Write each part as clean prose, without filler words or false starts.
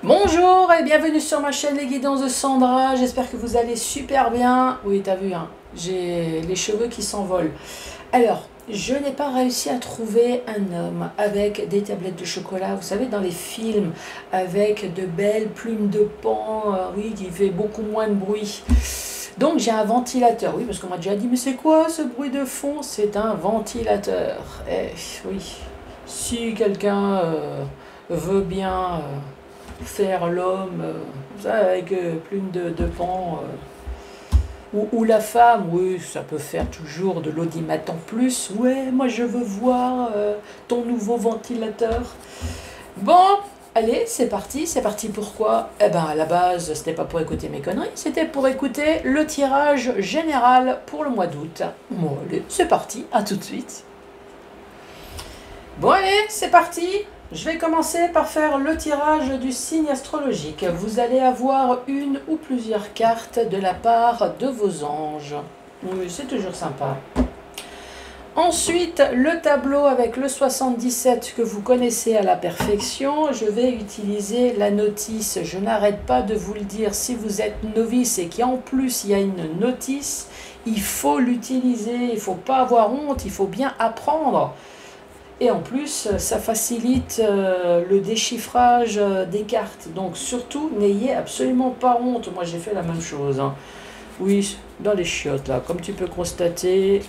Bonjour et bienvenue sur ma chaîne Les Guidances de Sandra, j'espère que vous allez super bien. Oui, t'as vu, hein, j'ai les cheveux qui s'envolent. Alors, je n'ai pas réussi à trouver un homme avec des tablettes de chocolat, vous savez, dans les films, avec de belles plumes de pan, oui, qui fait beaucoup moins de bruit. Donc j'ai un ventilateur, oui, parce qu'on m'a déjà dit, mais c'est quoi ce bruit de fond? C'est un ventilateur. Eh oui, si quelqu'un veut bien faire l'homme, avec plume de pan, ou la femme, oui, ça peut faire toujours de l'audimat en plus. Ouais, moi je veux voir ton nouveau ventilateur. Bon, allez, c'est parti. C'est parti pourquoi? Eh ben, à la base, c'était pas pour écouter mes conneries, c'était pour écouter le tirage général pour le mois d'août. Bon, allez, c'est parti, à tout de suite. Bon, allez, c'est parti. Je vais commencer par faire le tirage du signe astrologique. Vous allez avoir une ou plusieurs cartes de la part de vos anges. Oui, c'est toujours sympa. Ensuite, le tableau avec le 77 que vous connaissez à la perfection. Je vais utiliser la notice. Je n'arrête pas de vous le dire. Si vous êtes novice et qu'en plus il y a une notice, il faut l'utiliser. Il ne faut pas avoir honte, il faut bien apprendre. Et en plus, ça facilite le déchiffrage des cartes. Donc surtout, n'ayez absolument pas honte. Moi, j'ai fait la même chose, hein. Oui, dans les chiottes, là, comme tu peux constater.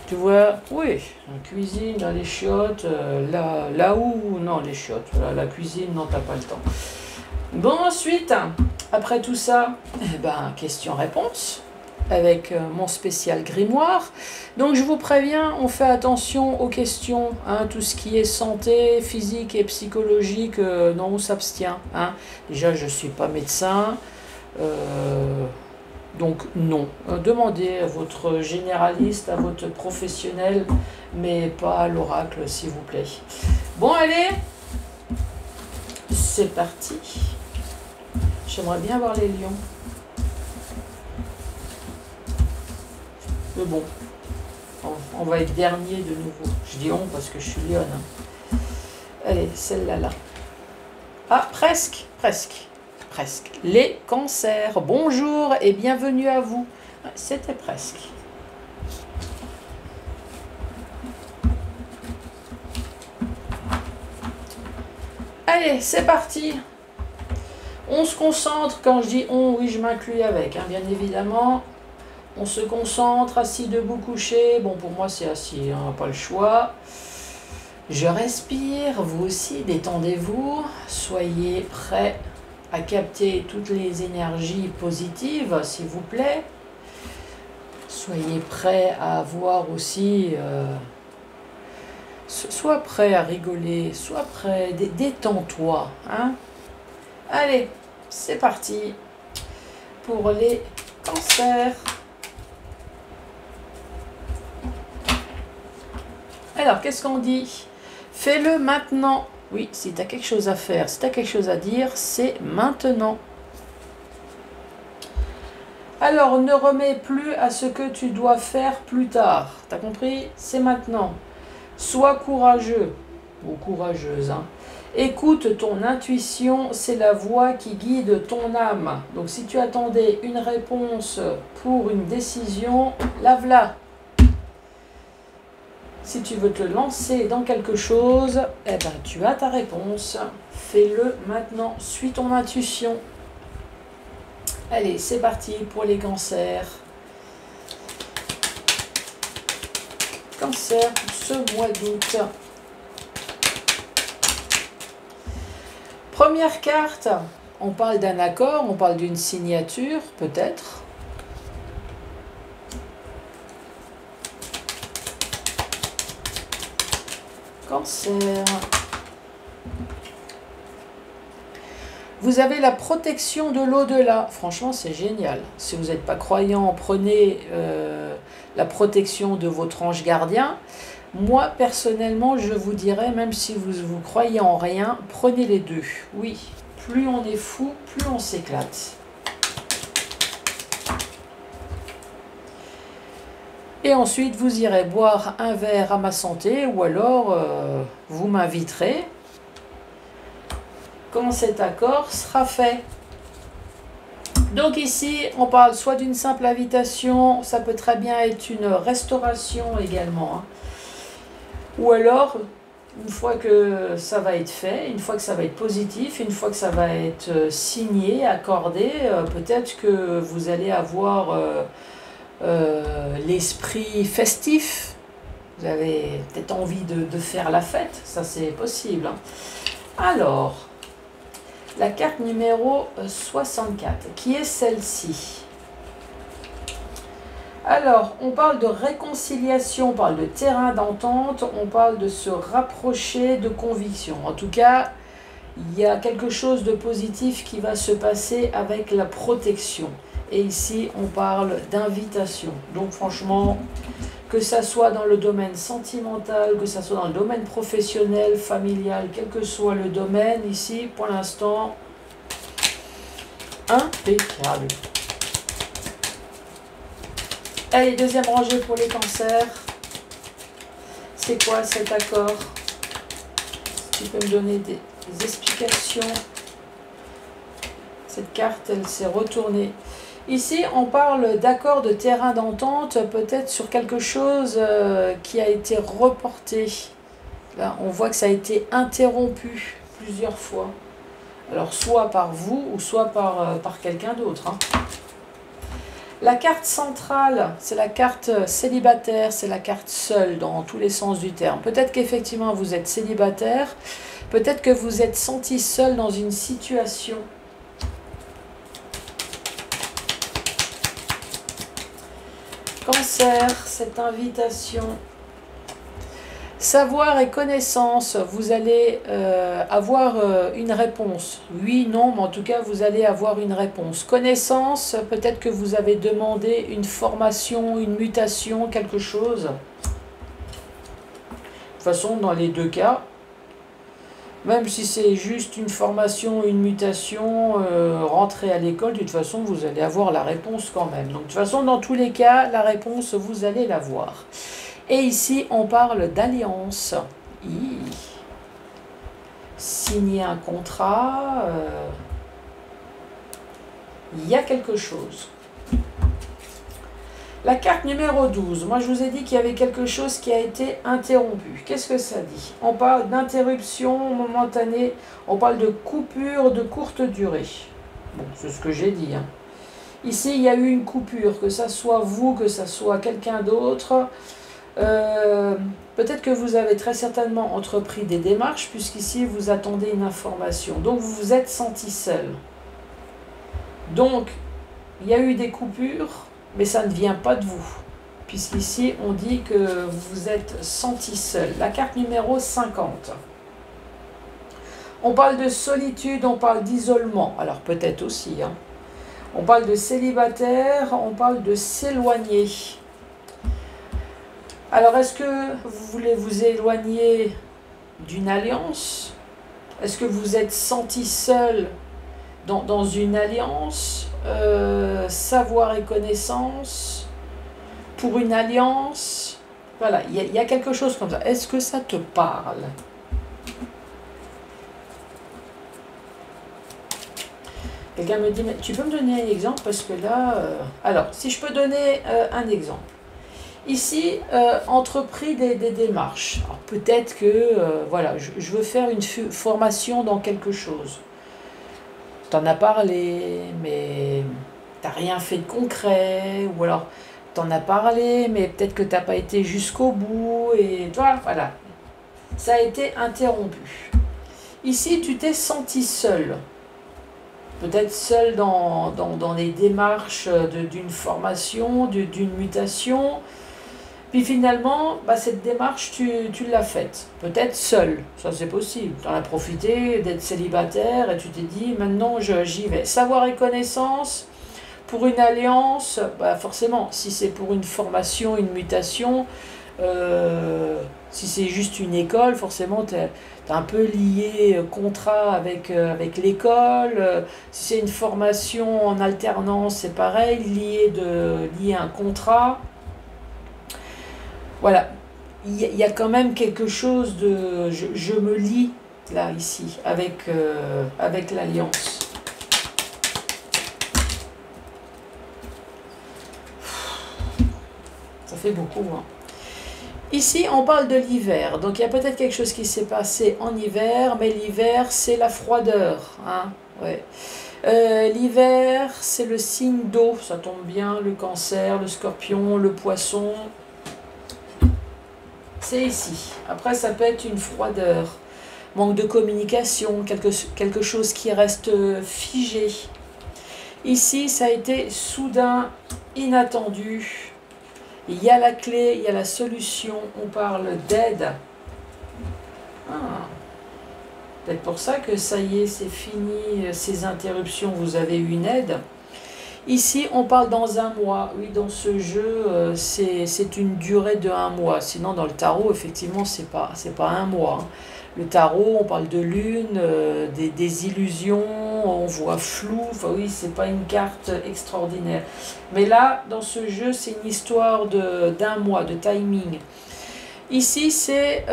Tu vois, oui, en cuisine, dans les chiottes, là où, non, les chiottes, voilà, la cuisine, non, t'as pas le temps. Bon, ensuite, après tout ça, eh ben, question-réponse avec mon spécial grimoire. Donc je vous préviens, on fait attention aux questions, hein, tout ce qui est santé, physique et psychologique, non, on s'abstient, hein. Déjà, je ne suis pas médecin, donc non. Demandez à votre généraliste, à votre professionnel, mais pas à l'oracle, s'il vous plaît. Bon, allez, c'est parti. J'aimerais bien voir les lions. Mais bon, on va être dernier de nouveau. Je dis on parce que je suis lionne, hein. Allez, celle-là, là. Ah, presque, presque, presque. Les cancers. Bonjour et bienvenue à vous. C'était presque. Allez, c'est parti. On se concentre. Quand je dis on, oui, je m'inclus avec, hein, bien évidemment. On se concentre, assis, debout, couché. Bon, pour moi, c'est assis, hein, pas le choix. Je respire, vous aussi, détendez-vous. Soyez prêts à capter toutes les énergies positives, s'il vous plaît. Soyez prêts à avoir aussi... soit prêt à rigoler, soit prêt... Détends-toi, hein. Allez, c'est parti pour les cancers. Alors, qu'est-ce qu'on dit? Fais-le maintenant. Oui, si tu as quelque chose à faire, si tu as quelque chose à dire, c'est maintenant. Alors, ne remets plus à ce que tu dois faire plus tard. T'as compris? C'est maintenant. Sois courageux ou courageuse, hein. Écoute ton intuition, c'est la voix qui guide ton âme. Donc, si tu attendais une réponse pour une décision, la voilà. Si tu veux te lancer dans quelque chose, eh ben, tu as ta réponse. Fais-le maintenant. Suis ton intuition. Allez, c'est parti pour les cancers. Cancer pour ce mois d'août. Première carte, on parle d'un accord, on parle d'une signature, peut-être. Cancer. Vous avez la protection de l'au-delà. Franchement, c'est génial. Si vous n'êtes pas croyant, prenez la protection de votre ange gardien. Moi, personnellement, je vous dirais, même si vous croyez en rien, prenez les deux. Oui, plus on est fou, plus on s'éclate. Et ensuite, vous irez boire un verre à ma santé ou alors vous m'inviterez quand cet accord sera fait. Donc ici, on parle soit d'une simple invitation, ça peut très bien être une restauration également, hein. Ou alors, une fois que ça va être fait, une fois que ça va être positif, une fois que ça va être signé, accordé, peut-être que vous allez avoir l'esprit festif. Vous avez peut-être envie de faire la fête, ça c'est possible, hein. Alors, la carte numéro 64, qui est celle-ci. Alors, on parle de réconciliation, on parle de terrain d'entente, on parle de se rapprocher de conviction. En tout cas, il y a quelque chose de positif qui va se passer avec la protection. Et ici, on parle d'invitation. Donc franchement, que ça soit dans le domaine sentimental, que ça soit dans le domaine professionnel, familial, quel que soit le domaine, ici, pour l'instant, impeccable. Allez, deuxième rangée pour les cancers. C'est quoi cet accord? Tu peux me donner des explications? Cette carte, elle s'est retournée. Ici, on parle d'accord de terrain d'entente, peut-être sur quelque chose qui a été reporté. Là, on voit que ça a été interrompu plusieurs fois. Alors, soit par vous ou soit par quelqu'un d'autre, hein. La carte centrale, c'est la carte célibataire, c'est la carte seule dans tous les sens du terme. Peut-être qu'effectivement vous êtes célibataire, peut-être que vous êtes senti seul dans une situation. Cancer, cette invitation. Savoir et connaissance, vous allez avoir une réponse. Oui, non, mais en tout cas, vous allez avoir une réponse. Connaissance, peut-être que vous avez demandé une formation, une mutation, quelque chose. De toute façon, dans les deux cas, même si c'est juste une formation, une mutation, rentrer à l'école, de toute façon, vous allez avoir la réponse quand même. Donc, de toute façon, dans tous les cas, la réponse, vous allez l'avoir. Et ici, on parle d'alliance. Signer un contrat, il y a quelque chose. La carte numéro 12, moi je vous ai dit qu'il y avait quelque chose qui a été interrompu. Qu'est-ce que ça dit? On parle d'interruption momentanée, on parle de coupure de courte durée. Bon, c'est ce que j'ai dit, hein. Ici, il y a eu une coupure, que ça soit vous, que ça soit quelqu'un d'autre. Peut-être que vous avez très certainement entrepris des démarches, puisqu'ici vous attendez une information. Donc vous vous êtes senti seul. Donc, il y a eu des coupures, mais ça ne vient pas de vous. Puisqu'ici, on dit que vous vous êtes senti seul. La carte numéro 50. On parle de solitude, on parle d'isolement. Alors peut-être aussi, hein. On parle de célibataire, on parle de s'éloigner. Alors, est-ce que vous voulez vous éloigner d'une alliance? Est-ce que vous êtes senti seul dans une alliance? Savoir et connaissance pour une alliance? Voilà, il y a quelque chose comme ça. Est-ce que ça te parle? Quelqu'un me dit, mais tu peux me donner un exemple? Parce que là... Alors, si je peux donner un exemple. Ici, entrepris des démarches. Alors peut-être que, voilà, je veux faire une formation dans quelque chose. Tu en as parlé, mais tu n'as rien fait de concret. Ou alors, tu en as parlé, mais peut-être que tu n'as pas été jusqu'au bout. Et voilà, ça a été interrompu. Ici, tu t'es senti seul. Peut-être seul dans les démarches d'une formation, d'une mutation. Puis finalement, cette démarche, tu l'as faite. Peut-être seul, ça c'est possible. Tu en as profité d'être célibataire et tu t'es dit, maintenant j'y vais. Savoir et connaissance, pour une alliance, forcément, si c'est pour une formation, une mutation, si c'est juste une école, forcément tu es un peu lié contrat avec l'école. Si c'est une formation en alternance, c'est pareil, lié à un contrat. Voilà, il y a quand même quelque chose de... Je me lie là, ici, avec l'Alliance. Ça fait beaucoup, hein. Ici, on parle de l'hiver. Donc, il y a peut-être quelque chose qui s'est passé en hiver, mais l'hiver, c'est la froideur, hein, ouais. L'hiver, c'est le signe d'eau, ça tombe bien, le Cancer, le Scorpion, le Poisson. C'est ici. Après, ça peut être une froideur, manque de communication, quelque chose qui reste figé. Ici, ça a été soudain, inattendu. Il y a la clé, il y a la solution, on parle d'aide. Ah. Peut-être pour ça que ça y est, c'est fini, ces interruptions, vous avez une aide. Ici, on parle dans un mois. Oui, dans ce jeu, c'est une durée de un mois. Sinon, dans le tarot, effectivement, c'est pas un mois, hein. Le tarot, on parle de lune, des illusions, on voit flou. Enfin oui, c'est pas une carte extraordinaire. Mais là, dans ce jeu, c'est une histoire d'un mois, de timing. Ici, c'est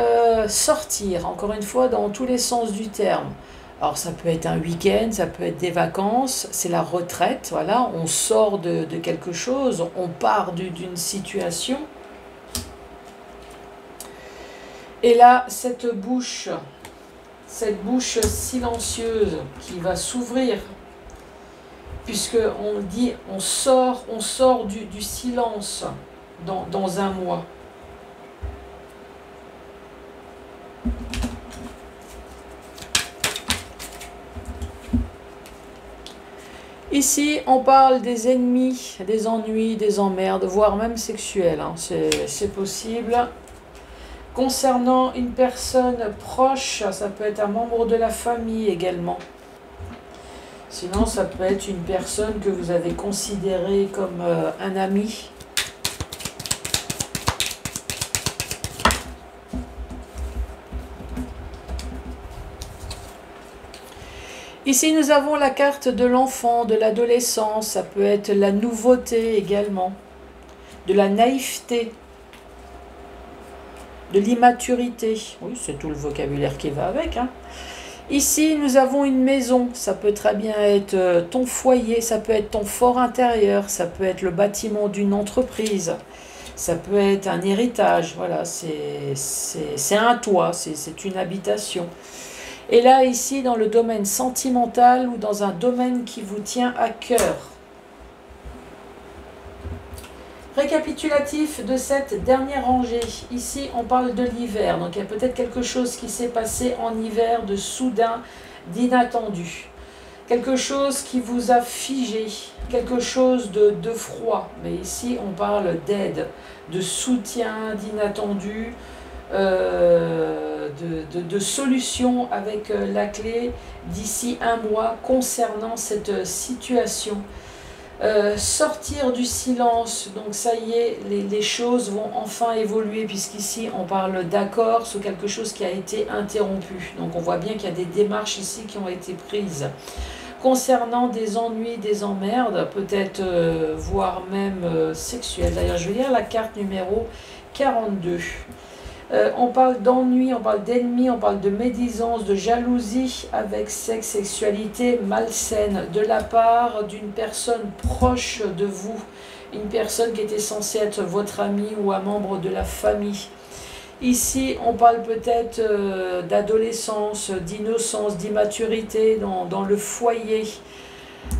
sortir, encore une fois, dans tous les sens du terme. Alors, ça peut être un week-end, ça peut être des vacances, c'est la retraite, voilà, on sort de quelque chose, on part d'une situation. Et là, cette bouche silencieuse qui va s'ouvrir, puisque on dit, on sort du silence dans un mois. Ici, on parle des ennemis, des ennuis, des emmerdes, voire même sexuels, hein. C'est possible. Concernant une personne proche, ça peut être un membre de la famille également. Sinon, ça peut être une personne que vous avez considérée comme un ami. Ici, nous avons la carte de l'enfant, de l'adolescence, ça peut être la nouveauté également, de la naïveté, de l'immaturité. Oui, c'est tout le vocabulaire qui va avec, hein. Ici, nous avons une maison, ça peut très bien être ton foyer, ça peut être ton fort intérieur, ça peut être le bâtiment d'une entreprise, ça peut être un héritage, voilà, c'est un toit, c'est une habitation. Et là, ici, dans le domaine sentimental ou dans un domaine qui vous tient à cœur. Récapitulatif de cette dernière rangée. Ici, on parle de l'hiver. Donc, il y a peut-être quelque chose qui s'est passé en hiver de soudain, d'inattendu. Quelque chose qui vous a figé. Quelque chose de froid. Mais ici, on parle d'aide, de soutien, d'inattendu. De solutions avec la clé d'ici un mois concernant cette situation. Sortir du silence, donc ça y est, les choses vont enfin évoluer, puisqu'ici on parle d'accord sur quelque chose qui a été interrompu. Donc on voit bien qu'il y a des démarches ici qui ont été prises. Concernant des ennuis, des emmerdes, peut-être voire même sexuels. D'ailleurs, je vais lire la carte numéro 42. On parle d'ennui, on parle d'ennemi, on parle de médisance, de jalousie avec sexe, sexualité malsaine de la part d'une personne proche de vous, une personne qui était censée être votre ami ou un membre de la famille. Ici, on parle peut-être d'adolescence, d'innocence, d'immaturité dans le foyer.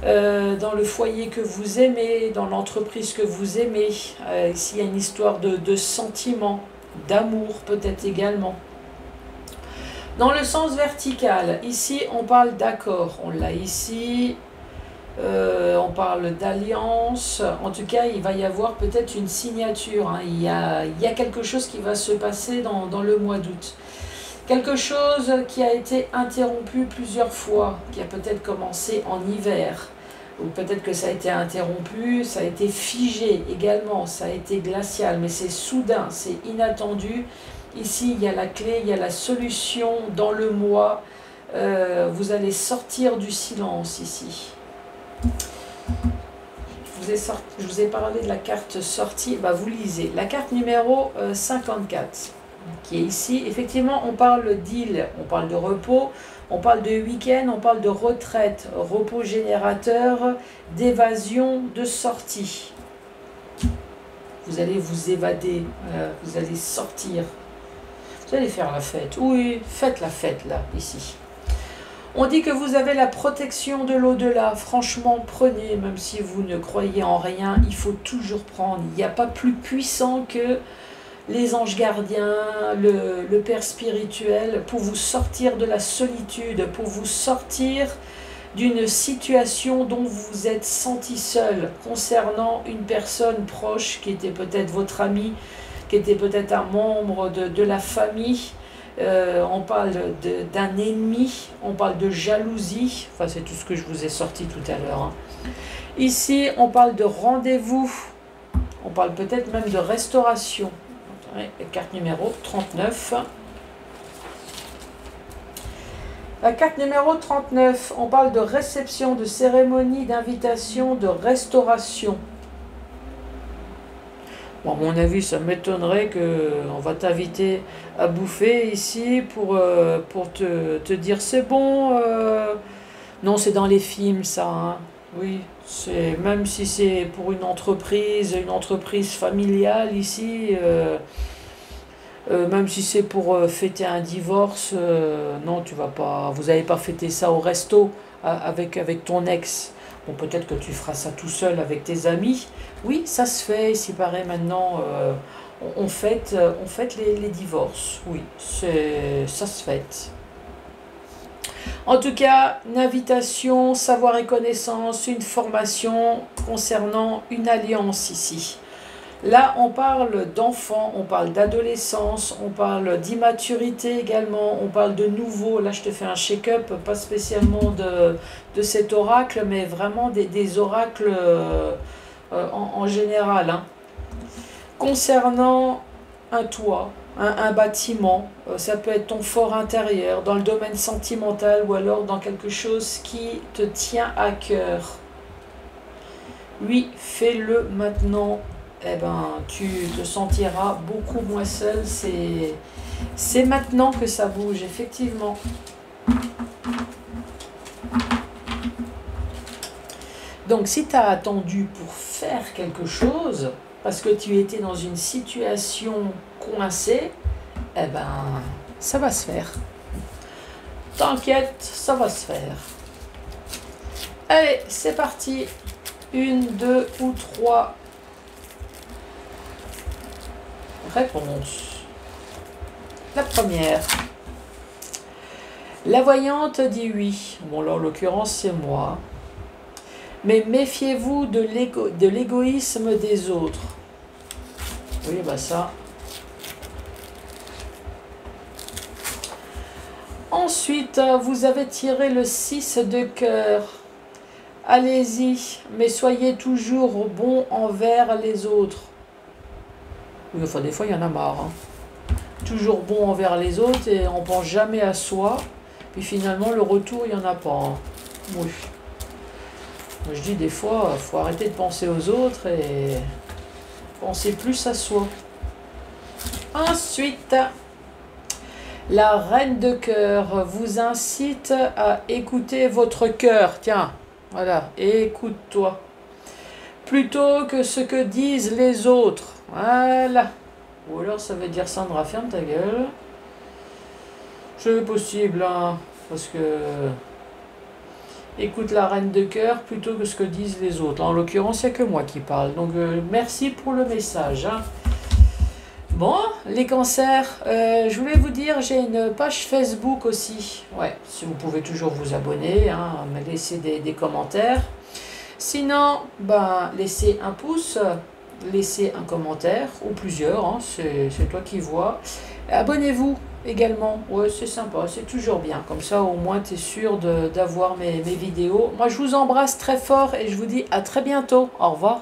Dans le foyer que vous aimez, dans l'entreprise que vous aimez. Ici, il y a une histoire de sentiments, d'amour peut-être également. Dans le sens vertical, ici on parle d'accord, on l'a ici, on parle d'alliance, en tout cas il va y avoir peut-être une signature, hein. Il y a quelque chose qui va se passer dans le mois d'août. Quelque chose qui a été interrompu plusieurs fois, qui a peut-être commencé en hiver, ou peut-être que ça a été interrompu, ça a été figé également, ça a été glacial, mais c'est soudain, c'est inattendu. Ici, il y a la clé, il y a la solution dans le mois. Vous allez sortir du silence ici. Je vous ai parlé de la carte sortie, bah vous lisez. La carte numéro 54. qui est ici. Effectivement, on parle d'île, on parle de repos, on parle de week-end, on parle de retraite, repos générateur, d'évasion, de sortie. Vous allez vous évader, vous allez sortir, vous allez faire la fête. Oui, faites la fête là, ici. On dit que vous avez la protection de l'au-delà. Franchement, prenez, même si vous ne croyez en rien, il faut toujours prendre. Il n'y a pas plus puissant que les anges gardiens, le Père spirituel, pour vous sortir de la solitude, pour vous sortir d'une situation dont vous vous êtes senti seul, concernant une personne proche qui était peut-être votre ami, qui était peut-être un membre de la famille. On parle d'un ennemi, on parle de jalousie, enfin c'est tout ce que je vous ai sorti tout à l'heure. Hein. Ici, on parle de rendez-vous, on parle peut-être même de restauration. Carte numéro 39. La carte numéro 39, on parle de réception, de cérémonie, d'invitation, de restauration. Bon, à mon avis, ça m'étonnerait qu'on va t'inviter à bouffer ici pour te dire c'est bon. Non, c'est dans les films ça. Hein. Oui, même si c'est pour une entreprise familiale ici, même si c'est pour fêter un divorce, non, tu vas pas, vous n'allez pas fêter ça au resto avec ton ex. Bon, peut-être que tu feras ça tout seul avec tes amis. Oui, ça se fait, s'il paraît maintenant, on fête les divorces. Oui, ça se fête. En tout cas, une invitation, savoir et connaissance, une formation concernant une alliance ici. Là, on parle d'enfants, on parle d'adolescence, on parle d'immaturité également, on parle de nouveau. Là, je te fais un check-up, pas spécialement de cet oracle, mais vraiment des oracles en général. Hein. Concernant un toit, un bâtiment, ça peut être ton fort intérieur, dans le domaine sentimental ou alors dans quelque chose qui te tient à cœur. Oui, fais-le maintenant. Eh ben, tu te sentiras beaucoup moins seul. C'est maintenant que ça bouge, effectivement. Donc, si tu as attendu pour faire quelque chose, parce que tu étais dans une situation coincée, eh ben, ça va se faire. T'inquiète, ça va se faire. Allez, c'est parti. 1, 2 ou 3 réponses. La première. La voyante dit oui. Bon, là, en l'occurrence, c'est moi. Mais méfiez-vous de l'égoïsme des autres. Oui, bah ça. Ensuite, vous avez tiré le 6 de cœur. Allez-y, mais soyez toujours bon envers les autres. Oui, enfin, des fois, il y en a marre. Hein. Toujours bon envers les autres et on pense jamais à soi. Puis finalement, le retour, il n'y en a pas. Hein. Oui. Moi, je dis des fois, il faut arrêter de penser aux autres et penser plus à soi. Ensuite, la reine de cœur vous incite à écouter votre cœur. Tiens, voilà, écoute-toi. Plutôt que ce que disent les autres. Voilà. Ou alors ça veut dire Sandra, ferme ta gueule. C'est possible, hein, parce que... Écoute la reine de cœur plutôt que ce que disent les autres. En l'occurrence, il n'y a que moi qui parle. Donc, merci pour le message. Hein. Bon, les cancers, je voulais vous dire, j'ai une page Facebook aussi. Ouais, si vous pouvez toujours vous abonner, hein, me laisser des commentaires. Sinon, ben, laissez un pouce, laissez un commentaire, ou plusieurs, hein, c'est toi qui vois. Abonnez-vous également, ouais, c'est sympa, c'est toujours bien. Comme ça, au moins, tu es sûr d'avoir mes vidéos. Moi, je vous embrasse très fort et je vous dis à très bientôt. Au revoir.